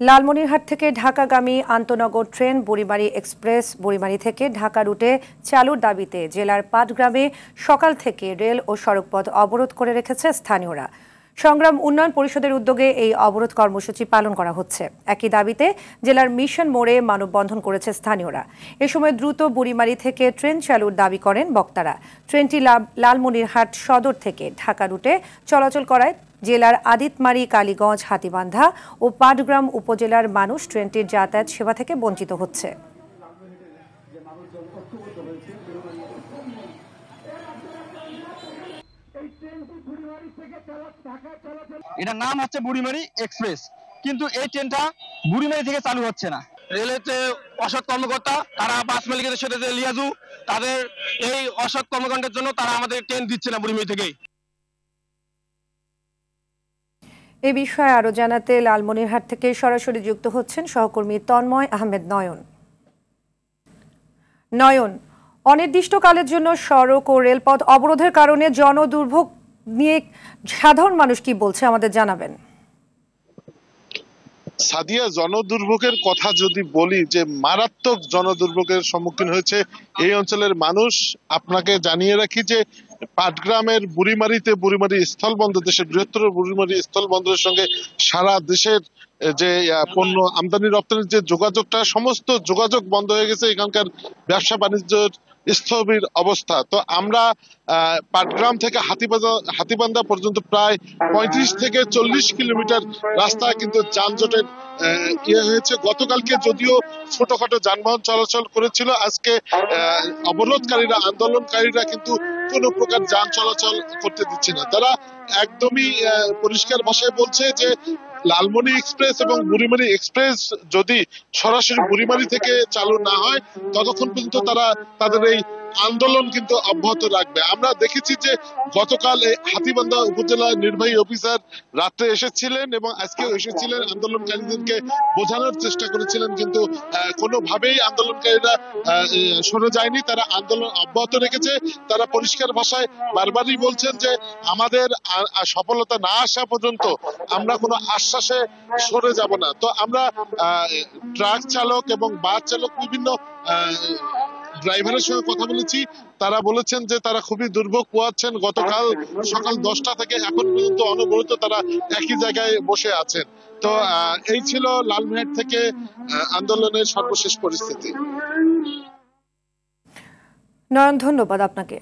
লালমনিরহাট থেকে ঢাকাগামী আন্তনগর train Burimari express Burimari থেকে ঢাকা রুটে চালুর দাবিতে জেলার পাটগ্রামে সকাল থেকে রেল ও সড়কপথ অবরোধ করে রেখেছে স্থানীয়রা। সংগ্রাম উন্নয়ন পরিষদের উদ্যোগে এই অবরোধ কর্মসূচি পালন করা হচ্ছে। একই দাবিতে জেলার মিশন মোড়ে মানববন্ধন করেছে স্থানীয়রা। এ সময় দ্রুত বুড়িমারী থেকে ট্রেন চালুর দাবি করেন বক্তারা। ট্রেনটি লালমনিরহাট সদর থেকে ঢাকা রুটে চলাচল করায় জেলার আদিতমারি, কালীগঞ্জ, হাতীবান্ধা ও পাটগ্রাম উপজেলার মানুষ ট্রেনটির যাতায়াত সেবা থেকে বঞ্চিত হচ্ছে। এটার নাম হচ্ছে বুড়িমারী এক্সপ্রেস, কিন্তু এই ট্রেনটা বুড়িমারী থেকে চালু হচ্ছে না। রেলের যে অসৎ কর্মকর্তা, তারা বাস মালিকদের সাথে যে লিয়াজু, তাদের এই অসৎ কর্মকাণ্ডের জন্য তারা আমাদের ট্রেন দিচ্ছে না বুড়িমারী থেকে। এ বিষয়ে আরো জানাতে লালমনিরহাট থেকে সরাসরি যুক্ত হচ্ছেন সহকর্মী তন্ময় আহমেদ নয়ন। নয়ন, অনির্দিষ্টকালের জন্য সড়ক ও রেলপথ অবরোধের কারণে জনদুর্ভোগ নিয়ে সাধারণ মানুষ কি বলছে আমাদের জানাবেন। সাদিয়া, জনদুর্ভোগের কথা যদি বলি, যে মারাত্মক জনদুর্ভোগের সম্মুখীন হয়েছে এই অঞ্চলের মানুষ। আপনাকে জানিয়ে রাখি যে পাটগ্রামের বুড়িমারীতে বুড়িমারী স্থলবন্দর, দেশের বৃহত্তর বুড়িমারী স্থলবন্দরের সঙ্গে সারা দেশের যে পণ্য আমদানি রপ্তানির যে যোগাযোগটা, সমস্ত যোগাযোগ বন্ধ হয়ে গেছে। এখানকার ব্যবসা বাণিজ্যের স্থবির অবস্থা। তো আমরা পাটগ্রাম থেকে হাতীবান্ধা পর্যন্ত প্রায় 35 থেকে 40 কিলোমিটার রাস্তা কিন্তু যানজটের হয়েছে। গতকালকে যদিও ছোটখাটো যানবাহন চলাচল করেছিল, আজকে অবরোধকারীরা, আন্দোলনকারীরা কিন্তু কোনো প্রকার যান চলাচল করতে দিচ্ছে না। তারা একদমই পরিষ্কার ভাষায় বলছে যে লালমনি এক্সপ্রেস এবং বুড়িমারী এক্সপ্রেস যদি সরাসরি বুড়িমারী থেকে চালু না হয়, ততক্ষণ পর্যন্ত তারা তাদের এই আন্দোলন কিন্তু অব্যাহত রাখবে। আমরা দেখেছি যে গতকাল হাতীবান্ধা উপজেলা নির্বাহী অফিসার রাত্রে এসেছিলেন এবং আজকেও এসেছিলেন, আন্দোলনকারীদেরকে বোঝানোর চেষ্টা করেছিলেন, কিন্তু কোনোভাবেই আন্দোলনকারীরা সরে যায়নি। তারা আন্দোলন অব্যাহত রেখেছে। তারা পরিষ্কার ভাষায় বারবারই বলছেন যে আমাদের সফলতা না আসা পর্যন্ত আমরা কোনো আশ্বাসে সরে যাব না। তো আমরা ট্রাক চালক এবং বাস চালক, বিভিন্ন ড্রাইভারের সঙ্গে কথা বলেছি। তারা বলেছেন যে তারা খুবই দুর্ভোগ পোয়াচ্ছেন। গতকাল সকাল 10টা থেকে এখন পর্যন্ত অনবরত তারা একই জায়গায় বসে আছেন। তো এই ছিল লালমনিরহাট থেকে আন্দোলনের সর্বশেষ পরিস্থিতি। নয়ন, ধন্যবাদ আপনাকে।